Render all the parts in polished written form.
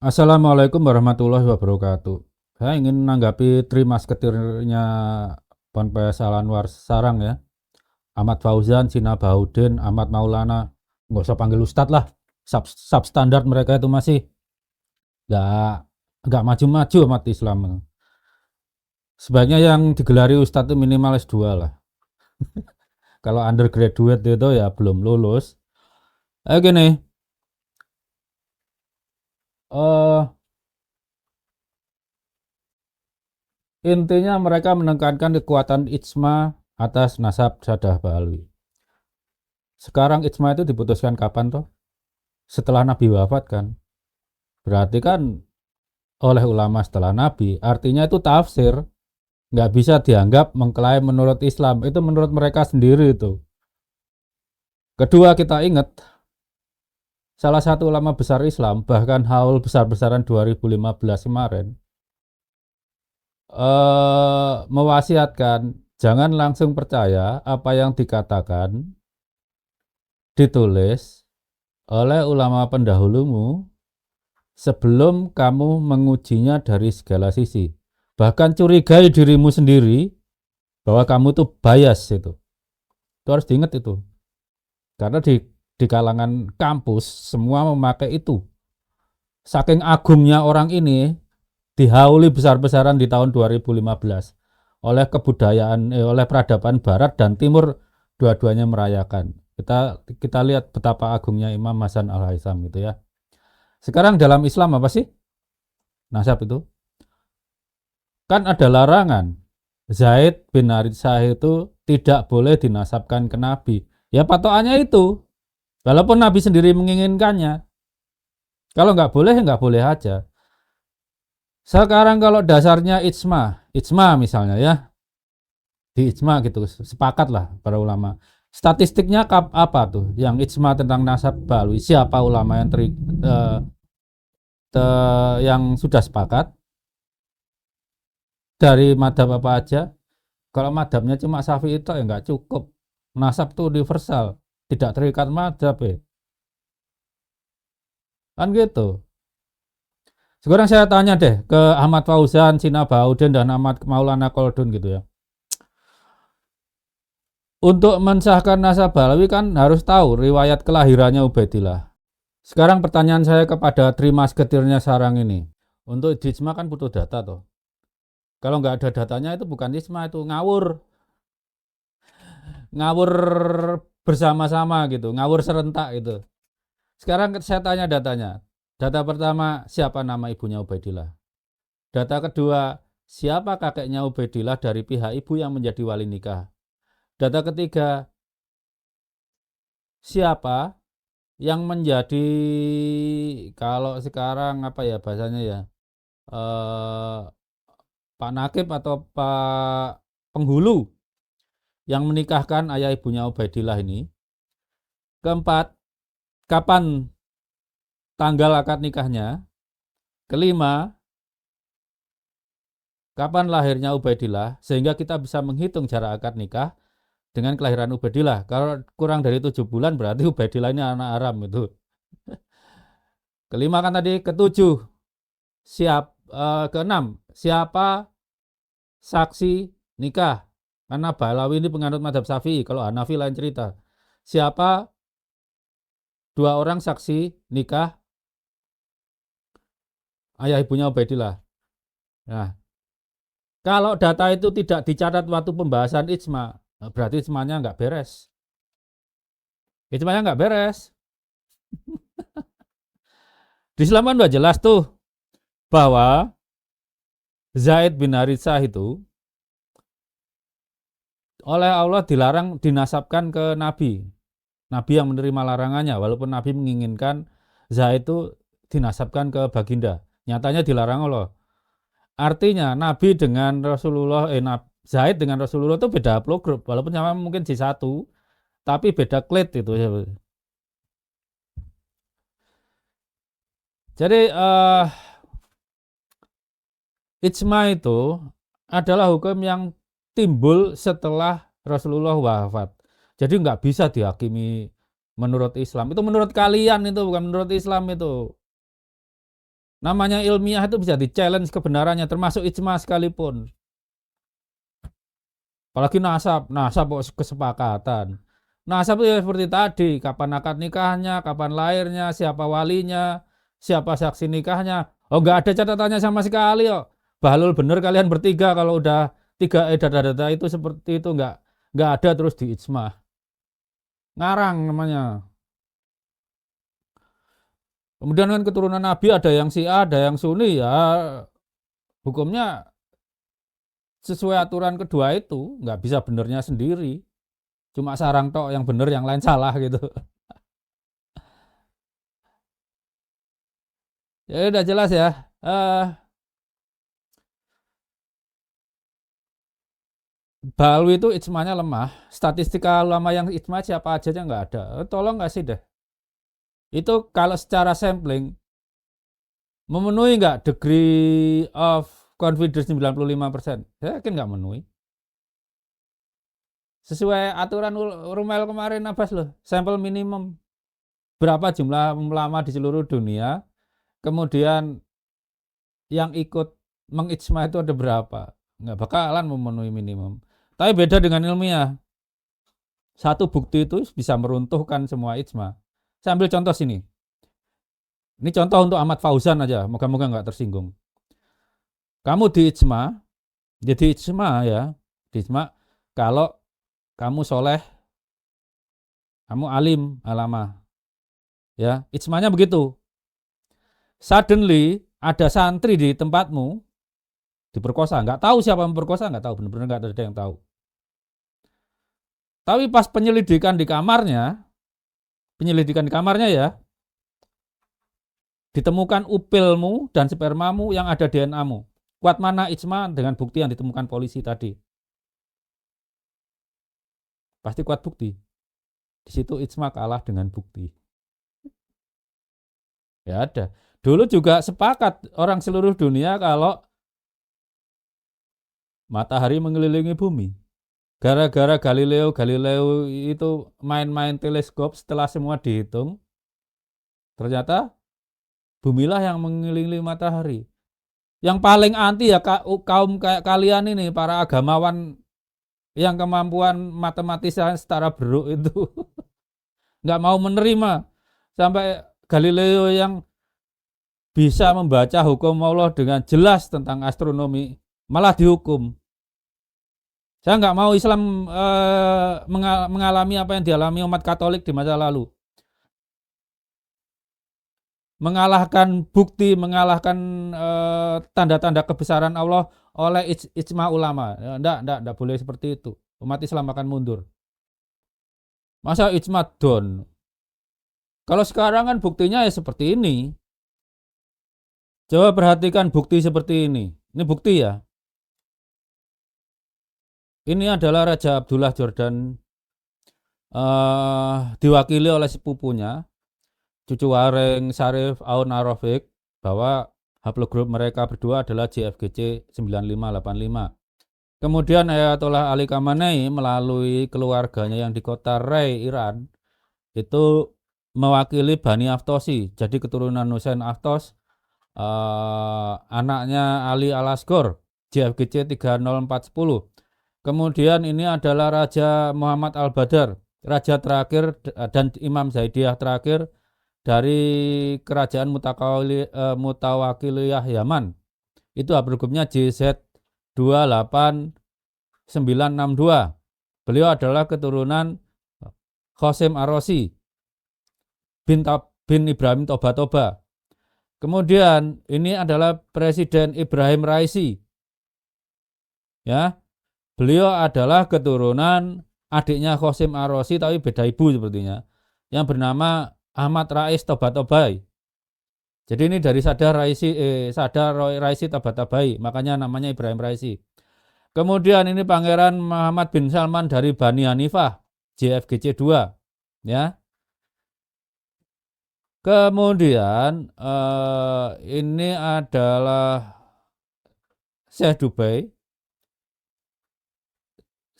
Assalamualaikum warahmatullahi wabarakatuh. Saya ingin menanggapi 3 Musketeernya Ponpes Al Anwar Sarang ya. Ahmad Fauzan, Sina Bahaudin, Ahmad Maulana. Nggak usah panggil Ustadz lah. Substandard mereka itu masih nggak nggak maju-maju umat Islam. Sebaiknya yang digelari Ustadz itu minimal S2 lah. Kalau undergraduate itu ya belum lulus. Gini, eh intinya mereka menekankan kekuatan ijma atas nasab Sadah Ba'alwi. Sekarang ijma itu diputuskan kapan toh? Setelah Nabi wafat kan? Berarti kan oleh ulama setelah Nabi, artinya itu tafsir. Nggak bisa dianggap mengklaim menurut Islam. Itu menurut mereka sendiri itu. Kedua, kita ingat salah satu ulama besar Islam, bahkan haul besar-besaran 2015 kemarin, mewasiatkan jangan langsung percaya apa yang dikatakan, ditulis oleh ulama pendahulumu sebelum kamu mengujinya dari segala sisi. Bahkan curigai dirimu sendiri bahwa kamu tuh bias itu. Itu harus diingat itu. Karena di kalangan kampus semua memakai itu. Saking agungnya orang ini dihauli besar-besaran di tahun 2015 oleh kebudayaan oleh peradaban barat dan timur, dua-duanya merayakan. Kita lihat betapa agungnya Imam Hasan Al-Haisam gitu ya. Sekarang dalam Islam apa sih nasab itu? Kan ada larangan. Zaid bin Haritsah itu tidak boleh dinasabkan ke Nabi. Ya patokannya itu. Walaupun Nabi sendiri menginginkannya. Kalau nggak boleh, ya nggak boleh aja. Sekarang kalau dasarnya ijma misalnya ya, di ijma gitu, sepakat lah para ulama. Statistiknya apa tuh? Yang ijma tentang nasab balwi, siapa ulama yang yang sudah sepakat? Dari madhab apa aja? Kalau madhabnya cuma Syafi'i itu ya nggak cukup. Nasab itu universal, tidak terikat madhab ya. Kan gitu. Sekarang saya tanya deh ke Ahmad Fauzan, Sina Bahaudin, dan Ahmad Maulana Koldun gitu ya. Untuk mensahkan nasab Balawi kan harus tahu riwayat kelahirannya Ubaidillah. Sekarang pertanyaan saya kepada 3 Musketeernya Sarang ini. Untuk ijma kan butuh data toh. Kalau nggak ada datanya itu bukan ijma, itu ngawur. Ngawur bersama-sama gitu, ngawur serentak gitu. Sekarang saya tanya datanya. Data pertama, siapa nama ibunya Ubaidillah? Data kedua, siapa kakeknya Ubaidillah dari pihak ibu yang menjadi wali nikah? Data ketiga, siapa yang menjadi, kalau sekarang apa ya bahasanya ya, eh, Pak Nakib atau Pak Penghulu yang menikahkan ayah ibunya Ubaidillah ini? Keempat, kapan tanggal akad nikahnya? Kelima, kapan lahirnya Ubaidillah sehingga kita bisa menghitung jarak akad nikah dengan kelahiran Ubaidillah. Kalau kurang dari 7 bulan berarti Ubaidillah ini anak haram itu. Kelima kan tadi, ketujuh keenam, siapa saksi nikah? Karena Balawi ini penganut madhab Syafi'i, kalau Hanafi lain cerita. Siapa 2 orang saksi nikah ayah ibunya Ubaidillah? Nah, kalau data itu tidak dicatat waktu pembahasan ijma, berarti ijmanya nggak beres. Ijmanya nggak beres. Di Islam kan udah jelas tuh bahwa Zaid bin Haritsah itu oleh Allah dilarang dinasabkan ke Nabi. Nabi yang menerima larangannya, walaupun Nabi menginginkan Zaid itu dinasabkan ke baginda. Nyatanya dilarang Allah. Artinya Nabi dengan Rasulullah, Zaid dengan Rasulullah itu beda haplogrup, walaupun sama mungkin J1, tapi beda klet itu. Jadi ijma itu adalah hukum yang timbul setelah Rasulullah wafat. Jadi nggak bisa dihakimi menurut Islam. Itu menurut kalian, itu bukan menurut Islam itu. Namanya ilmiah itu bisa di-challenge kebenarannya, termasuk ijma sekalipun. Apalagi nasab kesepakatan. Nasab itu ya seperti tadi, kapan akad nikahnya, kapan lahirnya, siapa walinya, siapa saksi nikahnya. Oh, nggak ada catatannya sama sekali kok. Bahlul bener kalian bertiga kalau udah tiga data-data itu seperti itu nggak ada terus di ijma. Ngarang namanya. Kemudian kan keturunan Nabi ada yang Syiah, ada yang Sunni ya hukumnya sesuai aturan kedua itu nggak bisa benernya sendiri. Cuma sarang tok yang bener yang lain salah gitu. Ya udah jelas ya. Balwi itu ijmanya lemah. Statistika ulama yang ijma siapa aja nggak ada. Tolong kasih deh. Itu kalau secara sampling memenuhi nggak degree of confidence 95%? Saya yakin nggak memenuhi. Sesuai aturan Rumel kemarin Abbas loh, sampel minimum berapa jumlah ulama di seluruh dunia, kemudian yang ikut mengijma itu ada berapa, nggak bakalan memenuhi minimum. Tapi beda dengan ilmiah, satu bukti itu bisa meruntuhkan semua ijma. Saya ambil contoh sini, ini contoh untuk Ahmad Fauzan aja, moga-moga nggak tersinggung. Kamu di ijma, jadi ijma ya, di ijma kalau kamu soleh, kamu alim, alamah, ya ijmanya begitu. Suddenly ada santri di tempatmu diperkosa, nggak tahu siapa yang memperkosa, nggak tahu, benar-benar nggak ada yang tahu. Tapi pas penyelidikan di kamarnya ya, ditemukan upilmu dan spermamu yang ada DNA-mu. Kuat mana ijma dengan bukti yang ditemukan polisi tadi? Pasti kuat bukti. Di situ ijma kalah dengan bukti. Ya ada. Dulu juga sepakat orang seluruh dunia kalau matahari mengelilingi bumi. Gara-gara Galileo itu main-main teleskop, setelah semua dihitung, ternyata bumilah yang mengelilingi matahari. Yang paling anti ya kaum kayak kalian ini, para agamawan yang kemampuan matematisnya setara beruk itu. Nggak mau menerima. Sampai Galileo yang bisa membaca hukum Allah dengan jelas tentang astronomi, malah dihukum. Saya nggak mau Islam mengalami apa yang dialami umat Katolik di masa lalu. Mengalahkan bukti, mengalahkan tanda-tanda kebesaran Allah oleh ijma ulama. Enggak boleh seperti itu. Umat Islam akan mundur. Masa ijma don? Kalau sekarang kan buktinya ya seperti ini. Coba perhatikan bukti seperti ini. Ini bukti ya. Ini adalah Raja Abdullah Jordan diwakili oleh sepupunya, cucu Wareng Syarif Aun Arofik, bahwa haplogrup mereka berdua adalah JFGC 9585. Kemudian Ayatollah Ali Khamenei melalui keluarganya yang di kota Ray, Iran, itu mewakili Bani Aftosi, jadi keturunan Hussein Aftos, anaknya Ali Al-Asghar, JFGC 30410. Kemudian ini adalah Raja Muhammad Al-Badar, raja terakhir dan Imam Zaidiyah terakhir dari kerajaan Mutawakiliyah Yaman. Itu haplogrupnya JZ 28962. Beliau adalah keturunan Qasim Ar-Razi bin Ibrahim Toba. Kemudian ini adalah Presiden Ibrahim Raisi. Ya, beliau adalah keturunan adiknya Qasim Ar-Razi tapi beda ibu sepertinya, yang bernama Ahmad Rais Toba-Tobai. Jadi ini dari Sadar Raisi Toba-Tobai, makanya namanya Ibrahim Raisi. Kemudian ini Pangeran Muhammad bin Salman dari Bani Hanifah, JFGC 2, ya. Kemudian ini adalah Syekh Dubai.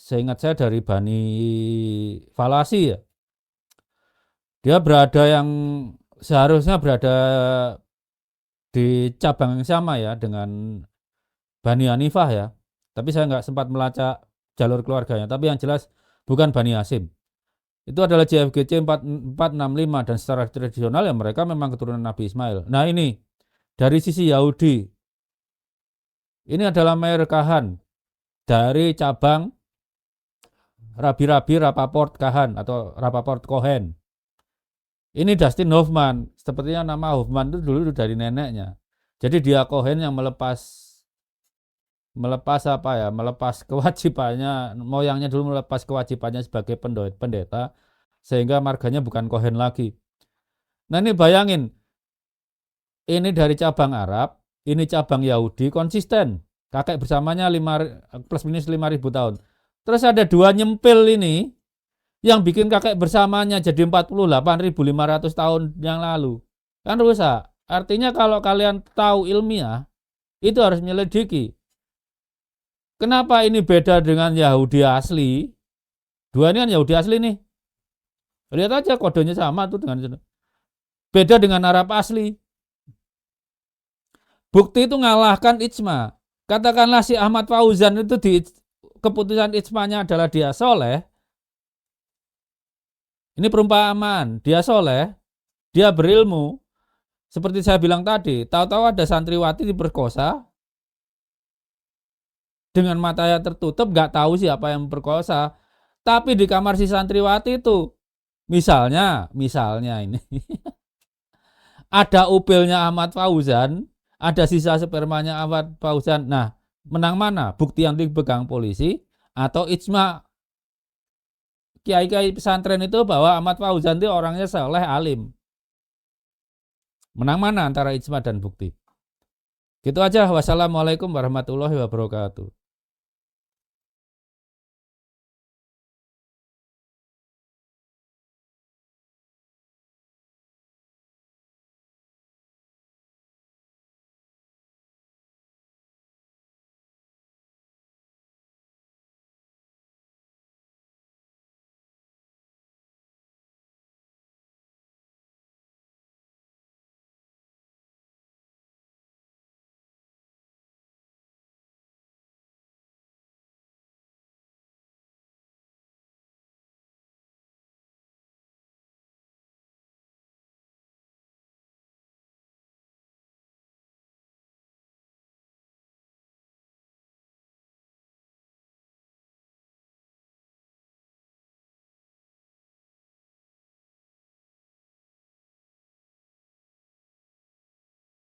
Seingat saya dari Bani Falasi ya. Dia seharusnya berada di cabang yang sama ya dengan Bani Hanifah ya. Tapi saya nggak sempat melacak jalur keluarganya. Tapi yang jelas bukan Bani Hasyim. Itu adalah JFGC 465 dan secara tradisional ya mereka memang keturunan Nabi Ismail. Nah ini dari sisi Yahudi. Ini adalah Meir Kahan dari cabang Rabi-Rabi Rapaport Kahan atau Rapaport Cohen. Ini Dustin Hoffman. Sepertinya nama Hoffman itu dulu dari neneknya. Jadi dia Cohen yang melepas kewajibannya, moyangnya dulu melepas kewajibannya sebagai pendeta, sehingga marganya bukan Cohen lagi. Nah ini bayangin, ini dari cabang Arab, ini cabang Yahudi, konsisten, kakek bersamanya plus minus 5.000 tahun. Terus ada dua nyempil ini, yang bikin kakek bersamanya jadi 48.500 tahun yang lalu. Kan rusak. Artinya kalau kalian tahu ilmiah, itu harus menyelidiki. Kenapa ini beda dengan Yahudi asli? Dua ini kan Yahudi asli nih. Lihat aja kodenya sama tuh dengan beda dengan Arab asli. Bukti itu ngalahkan ijma. Katakanlah si Ahmad Fauzan itu di keputusan ijmanya adalah dia soleh. Ini perumpamaan, dia soleh, dia berilmu. Seperti saya bilang tadi, tahu-tahu ada santriwati diperkosa, dengan matanya tertutup, nggak tahu siapa yang memperkosa. Tapi di kamar si santriwati itu, misalnya ini, ada upilnya Ahmad Fauzan, ada sisa spermanya Ahmad Fauzan. Nah, menang mana? Bukti yang dipegang polisi atau ijma kiai-kiai pesantren itu bahwa Ahmad Fauzan itu orangnya soleh alim. Menang mana antara ijma dan bukti? Gitu aja. Wassalamualaikum warahmatullahi wabarakatuh.